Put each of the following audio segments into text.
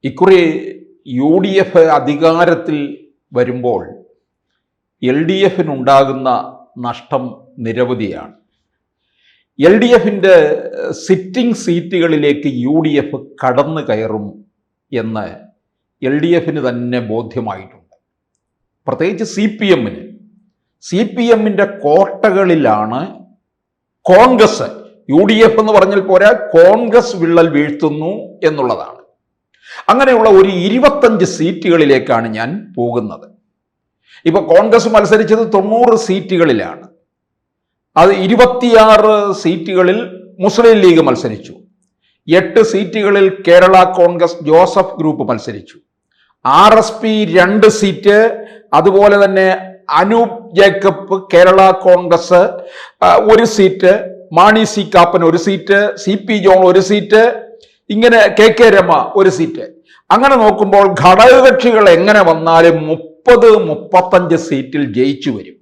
ഇക്കുറി UDF അധികാരത്തിൽ വരുമ്പോൾ LDFിനുണ്ടാകുന്ന നഷ്ടം നിരവധിയാണ്. LDFിൻ്റെ സിറ്റിംഗ് സീറ്റുകളിലേക്ക് UDF കടന്നു കയറും എന്ന് LDFിന് തന്നെ ബോധ്യമായിട്ടുണ്ട്. പ്രത്യേകിച്ച് CPMൻ്റെ കോട്ടകളിലാണ് കോൺഗ്രസ്, UDF എന്ന് പറഞ്ഞാൽ പോരാ, കോൺഗ്രസ് വിള്ളൽ വീഴ്ത്തുന്നു എന്നുള്ളതാണ്. അങ്ങനെയുള്ള ഒരു 25 സീറ്റുകളിലേക്കാണ് ഞാൻ പോകുന്നത്. ഇപ്പോൾ കോൺഗ്രസ് മത്സരിച്ചത് 90 സീറ്റുകളിലാണ്. അത് 26 സീറ്റുകളിൽ മുസ്ലിം ലീഗ് മത്സരിച്ചു. 8 സീറ്റുകളിൽ കേരള കോൺഗ്രസ് ജോസഫ് ഗ്രൂപ്പ് മത്സരിച്ചു. RSP 2 സീറ്റ്, അതുപോലെ തന്നെ Anoop Jacob Kerala Congress 1 seat, Mani C Kappan 1 seat, CP John 1 seat, ഇങ്ങനെ KK രമ 1 സീറ്റ്. അങ്ങനെ നോക്കുമ്പോൾ ഘടകകക്ഷികൾ എങ്ങനെ വന്നാലും 30-35 സീറ്റിൽ ജയിച്ചു വരും.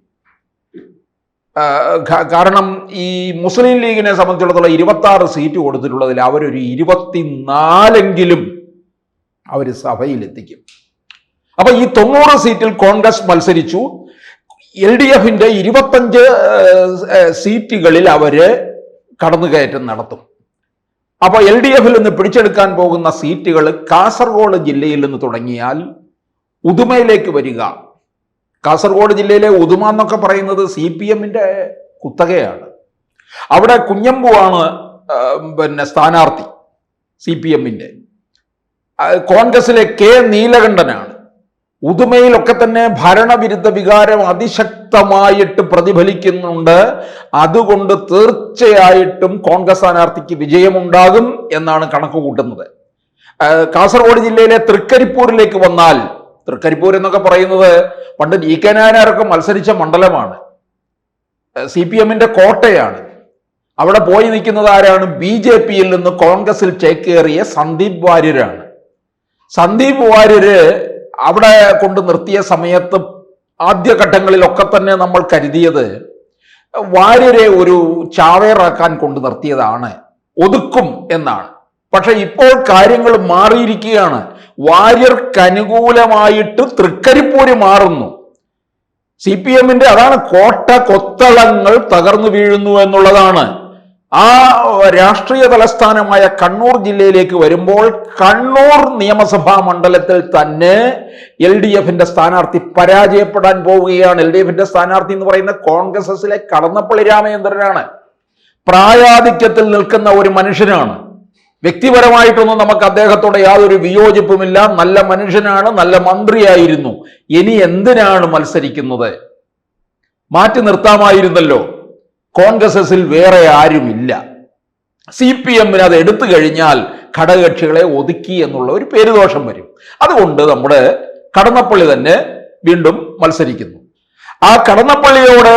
കാരണം ഈ മുസ്ലിം ലീഗിനെ സംബന്ധിച്ചിടത്തോളം 26 സീറ്റ് കൊടുത്തിട്ടുള്ളതിൽ അവരൊരു 24എങ്കിലും അവർ സഭയിലെത്തിക്കും. അപ്പൊ ഈ 90 സീറ്റിൽ കോൺഗ്രസ് മത്സരിച്ചു. LDFിന്റെ 25 സീറ്റുകളിൽ അവര് കടന്നുകയറ്റം നടത്തും. അപ്പൊ LDFിൽ നിന്ന് പിടിച്ചെടുക്കാൻ പോകുന്ന സീറ്റുകൾ കാസർഗോഡ് ജില്ലയിൽ നിന്ന് തുടങ്ങിയാൽ ഉദുമയിലേക്ക് വരിക. കാസർഗോഡ് ജില്ലയിലെ ഉദുമ എന്നൊക്കെ പറയുന്നത് CPMന്റെ കുത്തകയാണ്. അവിടെ കുഞ്ഞമ്പുവാണ് സ്ഥാനാർത്ഥി CPMന്റെ. കോൺഗ്രസിലെ K നീലകണ്ഠനാണ്. ഉദുമയിലൊക്കെ തന്നെ ഭരണവിരുദ്ധ വികാരം അതിശക്തമായിട്ട് പ്രതിഫലിക്കുന്നുണ്ട്. അതുകൊണ്ട് തീർച്ചയായിട്ടും കോൺഗ്രസ് സ്ഥാനാർത്ഥിക്ക് വിജയമുണ്ടാകും എന്നാണ് കണക്ക് കൂട്ടുന്നത്. കാസർഗോഡ് ജില്ലയിലെ തൃക്കരിപ്പൂരിലേക്ക് വന്നാൽ, തൃക്കരിപ്പൂർ എന്നൊക്കെ പറയുന്നത് പണ്ട് DK നായനാരൊക്കെ മത്സരിച്ച മണ്ഡലമാണ്, CPMന്റെ കോട്ടയാണ്. അവിടെ പോയി നിൽക്കുന്നത് ആരാണ്? BJPയിൽ നിന്ന് കോൺഗ്രസിൽ ചേക്കേറിയ സന്ദീപ് വാര്യരാണ്. സന്ദീപ് വാര്യര് അവിടെ കൊണ്ട് നിർത്തിയ സമയത്ത് ആദ്യഘട്ടങ്ങളിലൊക്കെ തന്നെ നമ്മൾ കരുതിയത് വാര്യരെ ഒരു ചാവേറാക്കാൻ കൊണ്ട് നിർത്തിയതാണ്, ഒതുക്കും എന്നാണ്. പക്ഷെ ഇപ്പോൾ കാര്യങ്ങൾ മാറിയിരിക്കുകയാണ്. വാര്യർക്ക് അനുകൂലമായിട്ട് തൃക്കരിപ്പൂര് മാറുന്നു. CPMന്റെ അതാണ്, കോട്ട കൊത്തളങ്ങൾ തകർന്നു വീഴുന്നു എന്നുള്ളതാണ്. ആ രാഷ്ട്രീയ തലസ്ഥാനമായ കണ്ണൂർ ജില്ലയിലേക്ക് വരുമ്പോൾ കണ്ണൂർ നിയമസഭാ മണ്ഡലത്തിൽ തന്നെ LDFിന്റെ സ്ഥാനാർത്ഥി പരാജയപ്പെടാൻ പോവുകയാണ്. LDFിന്റെ സ്ഥാനാർത്ഥി എന്ന് പറയുന്ന കോൺഗ്രസിലെ കടന്നപ്പള്ളി രാമചന്ദ്രനാണ്. പ്രായാധിക്യത്തിൽ നിൽക്കുന്ന ഒരു മനുഷ്യനാണ്. വ്യക്തിപരമായിട്ടൊന്നും നമുക്ക് അദ്ദേഹത്തോടെ യാതൊരു വിയോജിപ്പുമില്ല. നല്ല മനുഷ്യനാണ്, നല്ല മന്ത്രിയായിരുന്നു. ഇനി എന്തിനാണ് മത്സരിക്കുന്നത്? മാറ്റി നിർത്താമായിരുന്നല്ലോ. കോൺഗ്രസിൽ വേറെ ആരുമില്ല. CPMന് അത് എടുത്തു കഴിഞ്ഞാൽ ഘടകകക്ഷികളെ ഒതുക്കി എന്നുള്ള ഒരു പേരുദോഷം വരും. അതുകൊണ്ട് നമ്മുടെ കടന്നപ്പള്ളി തന്നെ വീണ്ടും മത്സരിക്കുന്നു. ആ കടന്നപ്പള്ളിയോട്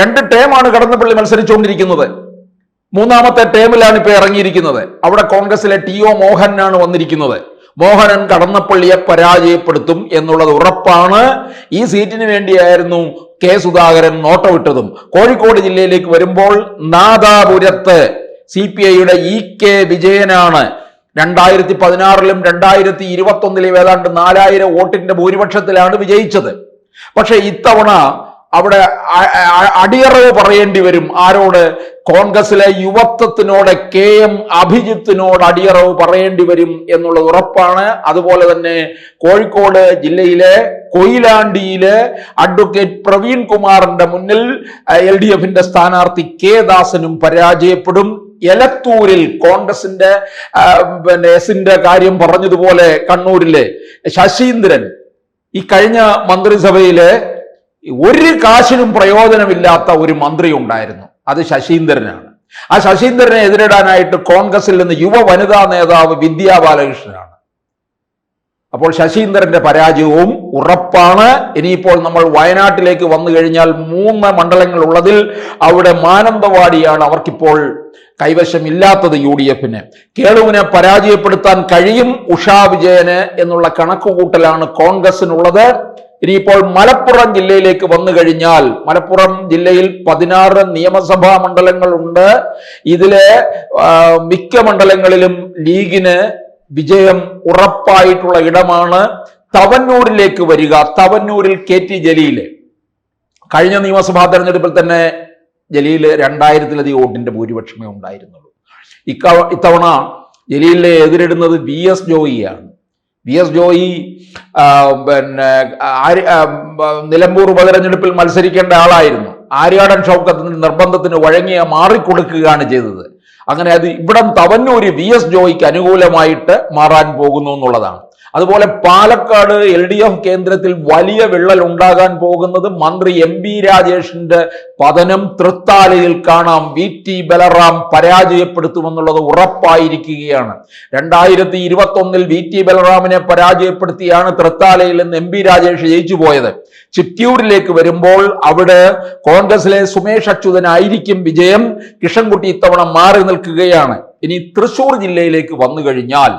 2 ടേമാണ് കടന്നപ്പള്ളി മത്സരിച്ചുകൊണ്ടിരിക്കുന്നത്. 3ാമത്തെ ടേമിലാണ് ഇപ്പൊ ഇറങ്ങിയിരിക്കുന്നത്. അവിടെ കോൺഗ്രസിലെ TO മോഹനാണ് വന്നിരിക്കുന്നത്. മോഹനൻ കടന്നപ്പള്ളിയെ പരാജയപ്പെടുത്തും എന്നുള്ളത് ഉറപ്പാണ്. ഈ സീറ്റിന് വേണ്ടിയായിരുന്നു K സുധാകരൻ നോട്ടമിട്ടതും. കോഴിക്കോട് ജില്ലയിലേക്ക് വരുമ്പോൾ നാദാപുരത്ത് CPIയുടെ EK വിജയനാണ് 2016ലും 2021ലും ഏതാണ്ട് 4000 വോട്ടിന്റെ ഭൂരിപക്ഷത്തിലാണ് വിജയിച്ചത്. പക്ഷെ ഇത്തവണ അവിടെ അടിയറവ് പറയേണ്ടി വരും. ആരോട്? കോൺഗ്രസിലെ യുവത്വത്തിനോട്, KM അഭിജിത്തിനോട് അടിയറവ് പറയേണ്ടി വരും എന്നുള്ളത് ഉറപ്പാണ്. അതുപോലെ തന്നെ കോഴിക്കോട് ജില്ലയിലെ കൊയിലാണ്ടിയിലെ അഡ്വക്കേറ്റ് പ്രവീൺ കുമാറിന്റെ മുന്നിൽ LDFിന്റെ സ്ഥാനാർത്ഥി K ദാസനും പരാജയപ്പെടും. എലത്തൂരിൽ കോൺഗ്രസിന്റെ എസിന്റെ കാര്യം പറഞ്ഞതുപോലെ കണ്ണൂരിലെ ശശീന്ദ്രൻ, ഈ കഴിഞ്ഞ മന്ത്രിസഭയിലെ ഒരു കാശിനും പ്രയോജനമില്ലാത്ത ഒരു മന്ത്രി ഉണ്ടായിരുന്നു, അത് ശശീന്ദ്രനാണ്. ആ ശശീന്ദ്രനെ എതിരിടാനായിട്ട് കോൺഗ്രസിൽ നിന്ന് യുവ വനിതാ നേതാവ് വിദ്യാ ബാലകൃഷ്ണനാണ്. അപ്പോൾ ശശീന്ദ്രന്റെ പരാജയവും ഉറപ്പാണ്. ഇനിയിപ്പോൾ നമ്മൾ വയനാട്ടിലേക്ക് വന്നു കഴിഞ്ഞാൽ 3 മണ്ഡലങ്ങൾ ഉള്ളതിൽ അവിടെ മാനന്തവാടിയാണ് അവർക്കിപ്പോൾ കൈവശമില്ലാത്തത്. UDFന് കേളുവിനെ പരാജയപ്പെടുത്താൻ കഴിയും, ഉഷാ വിജയന് എന്നുള്ള കണക്കുകൂട്ടലാണ് കോൺഗ്രസിനുള്ളത്. ഇനിയിപ്പോൾ മലപ്പുറം ജില്ലയിലേക്ക് വന്നു കഴിഞ്ഞാൽ, മലപ്പുറം ജില്ലയിൽ 16 നിയമസഭാ മണ്ഡലങ്ങളുണ്ട്. ഇതിലെ മിക്ക മണ്ഡലങ്ങളിലും ലീഗിന് വിജയം ഉറപ്പായിട്ടുള്ള ഇടമാണ്. തവന്നൂരിലേക്ക് വരിക. തവന്നൂരിൽ KT ജലീൽ കഴിഞ്ഞ നിയമസഭാ തെരഞ്ഞെടുപ്പിൽ തന്നെ ജലീൽ 2000-ലധികം വോട്ടിന്റെ ഭൂരിപക്ഷമേ ഉണ്ടായിരുന്നുള്ളൂ. ഇത്തവണ ജലീലിനെ എതിരിടുന്നത് VS ജോയിയാണ്. VS ജോയി നിലമ്പൂർ ഉപതെരഞ്ഞെടുപ്പിൽ മത്സരിക്കേണ്ട ആളായിരുന്നു. ആര്യാടൻ ഷൗക്കത്തിന്റെ നിർബന്ധത്തിന് വഴങ്ങിയ മാറിക്കൊടുക്കുകയാണ് ചെയ്തത്. അങ്ങനെ അത് ഇവിടം തവന്നൂര് VS ജോയിക്ക് അനുകൂലമായിട്ട് മാറാൻ പോകുന്നു എന്നുള്ളതാണ്. അതുപോലെ പാലക്കാട് LDF കേന്ദ്രത്തിൽ വലിയ വിള്ളൽ ഉണ്ടാകാൻ പോകുന്നത് മന്ത്രി MB രാജേഷിന്റെ പതനം തൃത്താലയിൽ കാണാം. VT ബലറാം പരാജയപ്പെടുത്തുമെന്നുള്ളത് ഉറപ്പായിരിക്കുകയാണ്. 2021 VT ബലറാമിനെ പരാജയപ്പെടുത്തിയാണ് തൃത്താലയിൽ നിന്ന് MB രാജേഷ് ജയിച്ചു പോയത്. ചിറ്റൂരിലേക്ക് വരുമ്പോൾ അവിടെ കോൺഗ്രസിലെ സുമേഷ് അച്യുതനായിരിക്കും വിജയം. കിഷൻകുട്ടി ഇത്തവണ മാറി നിൽക്കുകയാണ്. ഇനി തൃശൂർ ജില്ലയിലേക്ക് വന്നു കഴിഞ്ഞാൽ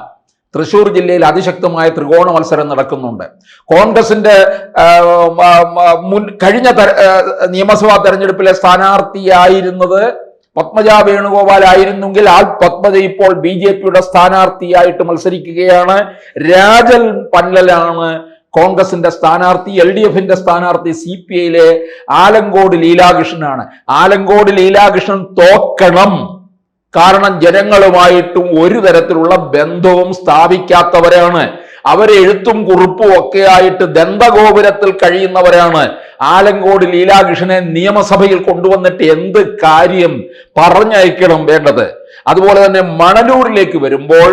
തൃശൂർ ജില്ലയിൽ അതിശക്തമായ ത്രികോണ മത്സരം നടക്കുന്നുണ്ട്. കോൺഗ്രസിന്റെ കഴിഞ്ഞ നിയമസഭാ തെരഞ്ഞെടുപ്പിലെ സ്ഥാനാർത്ഥിയായിരുന്നത് പത്മജ വേണുഗോപാൽ ആയിരുന്നെങ്കിൽ ആ പത്മജ ഇപ്പോൾ BJPയുടെ സ്ഥാനാർത്ഥിയായിട്ട് മത്സരിക്കുകയാണ്. രാജൻ പന്നലാണ് കോൺഗ്രസിന്റെ സ്ഥാനാർത്ഥി. LDFന്റെ സ്ഥാനാർത്ഥി CPIയിലെ ആലങ്കോട് ലീലാകൃഷ്ണനാണ്. ആലങ്കോട് ലീലാകൃഷ്ണൻ തോക്കണം. കാരണം ജനങ്ങളുമായിട്ടും ഒരു തരത്തിലുള്ള ബന്ധവും സ്ഥാപിക്കാത്തവരാണ്. അവരെ എഴുത്തും കുറിപ്പും ഒക്കെ ആയിട്ട് ദന്തഗോപുരത്തിൽ കഴിയുന്നവരാണ്. ആലങ്കോട് ലീലാകൃഷ്ണനെ നിയമസഭയിൽ കൊണ്ടുവന്നിട്ട് എന്ത് കാര്യം പറഞ്ഞയക്കണം വേണ്ടത്. അതുപോലെ തന്നെ മണലൂരിലേക്ക് വരുമ്പോൾ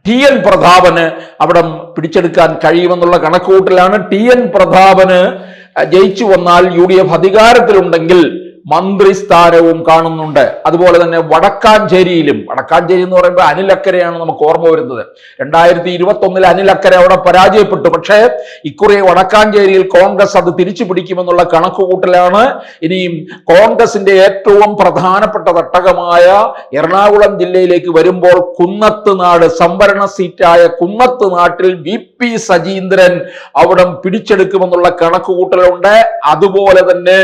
TN പ്രതാപന് അവിടെ പിടിച്ചെടുക്കാൻ കഴിയുമെന്നുള്ള കണക്കുകൂട്ടലാണ്. TN പ്രതാപന് ജയിച്ചു വന്നാൽ UDF അധികാരത്തിലുണ്ടെങ്കിൽ മന്ത്രിസ്ഥാനവും കാണുന്നുണ്ട്. അതുപോലെ തന്നെ വടക്കാഞ്ചേരിയിലും, വടക്കാഞ്ചേരി എന്ന് പറയുമ്പോൾ അനിൽ അക്കരെയാണ് നമുക്ക് ഓർമ്മ വരുന്നത്. 2021 അനിൽ അക്കരെ അവിടെ പരാജയപ്പെട്ടു. പക്ഷേ ഇക്കുറി വടക്കാഞ്ചേരിയിൽ കോൺഗ്രസ് അത് തിരിച്ചു പിടിക്കുമെന്നുള്ള കണക്കുകൂട്ടലാണ്. ഇനിയും കോൺഗ്രസിന്റെ ഏറ്റവും പ്രധാനപ്പെട്ട തട്ടകമായ എറണാകുളം ജില്ലയിലേക്ക് വരുമ്പോൾ കുന്നത്ത് നാട്, സംവരണ സീറ്റായ കുന്നത്ത് നാട്ടിൽ VP സജീന്ദ്രൻ അവിടെ പിടിച്ചെടുക്കുമെന്നുള്ള കണക്കുകൂട്ടലുണ്ട്. അതുപോലെ തന്നെ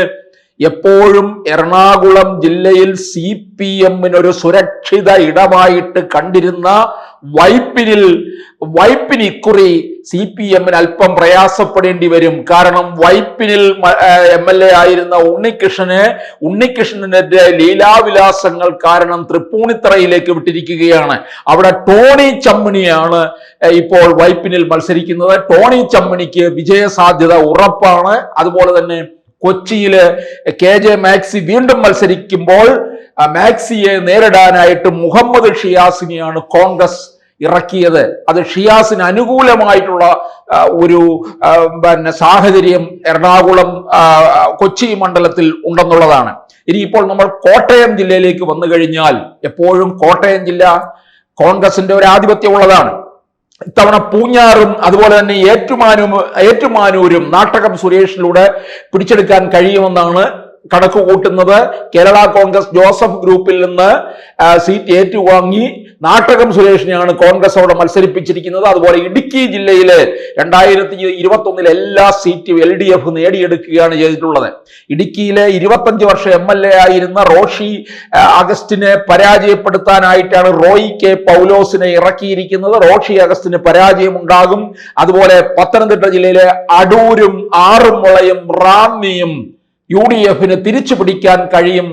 എപ്പോഴും എറണാകുളം ജില്ലയിൽ CPMനൊരു സുരക്ഷിത ഇടമായിട്ട് കണ്ടിരുന്ന വൈപ്പിന് ഇക്കുറി CPMന് അല്പം പ്രയാസപ്പെടേണ്ടി വരും. കാരണം വൈപ്പിനിൽ MLA ആയിരുന്ന ഉണ്ണികൃഷ്ണന്റെ ലീലാവിലാസങ്ങൾ കാരണം തൃപ്പൂണിത്തറയിലേക്ക് വിട്ടിരിക്കുകയാണ്. അവിടെ ടോണി ചമ്മണിയാണ് ഇപ്പോൾ വൈപ്പിനിൽ മത്സരിക്കുന്നത്. ടോണി ചമ്മണിക്ക് വിജയസാധ്യത ഉറപ്പാണ്. അതുപോലെ തന്നെ കൊച്ചിയില് KJ മാക്സി വീണ്ടും മത്സരിക്കുമ്പോൾ മാക്സിയെ നേരിടാനായിട്ട് മുഹമ്മദ് ഷിയാസിനെയാണ് കോൺഗ്രസ് ഇറക്കിയത്. അത് ഷിയാസിന് അനുകൂലമായിട്ടുള്ള ഒരു സാഹചര്യം എറണാകുളം കൊച്ചി മണ്ഡലത്തിൽ ഉണ്ടെന്നുള്ളതാണ്. ഇനിയിപ്പോൾ നമ്മൾ കോട്ടയം ജില്ലയിലേക്ക് വന്നു കഴിഞ്ഞാൽ എപ്പോഴും കോട്ടയം ജില്ല കോൺഗ്രസിന്റെ ഒരു ആധിപത്യം ഉള്ളതാണ്. ഇത്തവണ പൂഞ്ഞാറും അതുപോലെ തന്നെ ഏറ്റുമാനൂരും നാട്ടകം സുരേഷിലൂടെ പിടിച്ചെടുക്കാൻ കഴിയുമെന്നാണ് കണക്ക് കൂട്ടുന്നത്. കേരള കോൺഗ്രസ് ജോസഫ് ഗ്രൂപ്പിൽ നിന്ന് സീറ്റ് ഏറ്റുവാങ്ങി നാട്ടകം സുരേഷിനെയാണ് കോൺഗ്രസ് അവിടെ മത്സരിപ്പിച്ചിരിക്കുന്നത്. അതുപോലെ ഇടുക്കി ജില്ലയിലെ 2021 എല്ലാ സീറ്റും LDF നേടിയെടുക്കുകയാണ് ചെയ്തിട്ടുള്ളത്. ഇടുക്കിയിലെ 25 വർഷം MLA ആയിരുന്ന റോഷി അഗസ്റ്റിനെ പരാജയപ്പെടുത്താനായിട്ടാണ് റോയി K പൗലോസിനെ ഇറക്കിയിരിക്കുന്നത്. റോഷി അഗസ്റ്റിന് പരാജയമുണ്ടാകും. അതുപോലെ പത്തനംതിട്ട ജില്ലയിലെ അടൂരും ആറുമുളയും റാന്നിയും UDFന് തിരിച്ചു പിടിക്കാൻ കഴിയും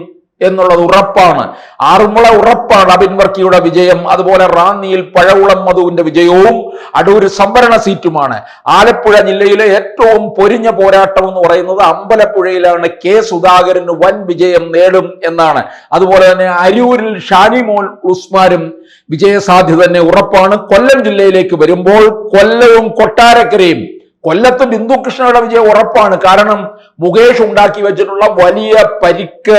എന്നുള്ളത് ഉറപ്പാണ്. ആറുമുള ഉറപ്പാണ് അബിൻ വർക്കിയുടെ വിജയം. അതുപോലെ റാന്നിയിൽ പഴകുളം മധുവിന്റെ വിജയവും അടൂര് സംവരണ സീറ്റുമാണ്. ആലപ്പുഴ ജില്ലയിലെ ഏറ്റവും പൊരിഞ്ഞ പോരാട്ടം എന്ന് പറയുന്നത് അമ്പലപ്പുഴയിലാണ്. K സുധാകരന് വൻ വിജയം നേടും എന്നാണ്. അതുപോലെ തന്നെ അരൂരിൽ ഷാനിമോൾ ഉസ്മാനും വിജയസാധ്യത തന്നെ ഉറപ്പാണ്. കൊല്ലം ജില്ലയിലേക്ക് വരുമ്പോൾ കൊല്ലവും കൊട്ടാരക്കരയും, കൊല്ലത്ത് ബിന്ദുകൃഷ്ണയുടെ വിജയം ഉറപ്പാണ്. കാരണം മുകേഷ് ഉണ്ടാക്കി വെച്ചിട്ടുള്ള വലിയ പരിക്ക്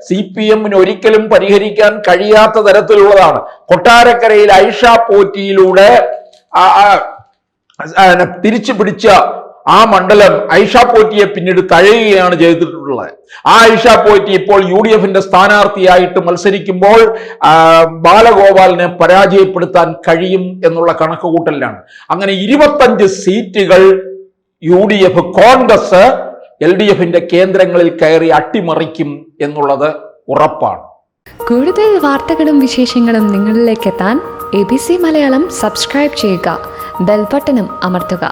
CPMന് ഒരിക്കലും പരിഹരിക്കാൻ കഴിയാത്ത തരത്തിലുള്ളതാണ്. കൊട്ടാരക്കരയിൽ ഐഷ പോറ്റിയിലൂടെ തിരിച്ചു പിടിച്ച ആ മണ്ഡലം ഐഷ പോറ്റിയെ പിന്നീട് തഴയുകയാണ് ചെയ്തിട്ടുള്ളത്. ആ ഐഷ പോറ്റി ഇപ്പോൾ UDFന്റെ സ്ഥാനാർത്ഥിയായിട്ട് മത്സരിക്കുമ്പോൾ ബാലഗോപാലിനെ പരാജയപ്പെടുത്താൻ കഴിയും എന്നുള്ള കണക്കുകൂട്ടലിലാണ്. അങ്ങനെ 25 സീറ്റുകൾ UDF കോൺഗ്രസ് LDFന്റെ കേന്ദ്രങ്ങളിൽ കയറി അട്ടിമറിക്കും എന്നുള്ളത് ഉറപ്പാണ്. കൂടുതൽ വാർത്തകളും വിശേഷങ്ങളും നിങ്ങളിലേക്ക് എത്താൻ ABC മലയാളം സബ്സ്ക്രൈബ് ചെയ്യുക, ബെൽബട്ടനും അമർത്തുക.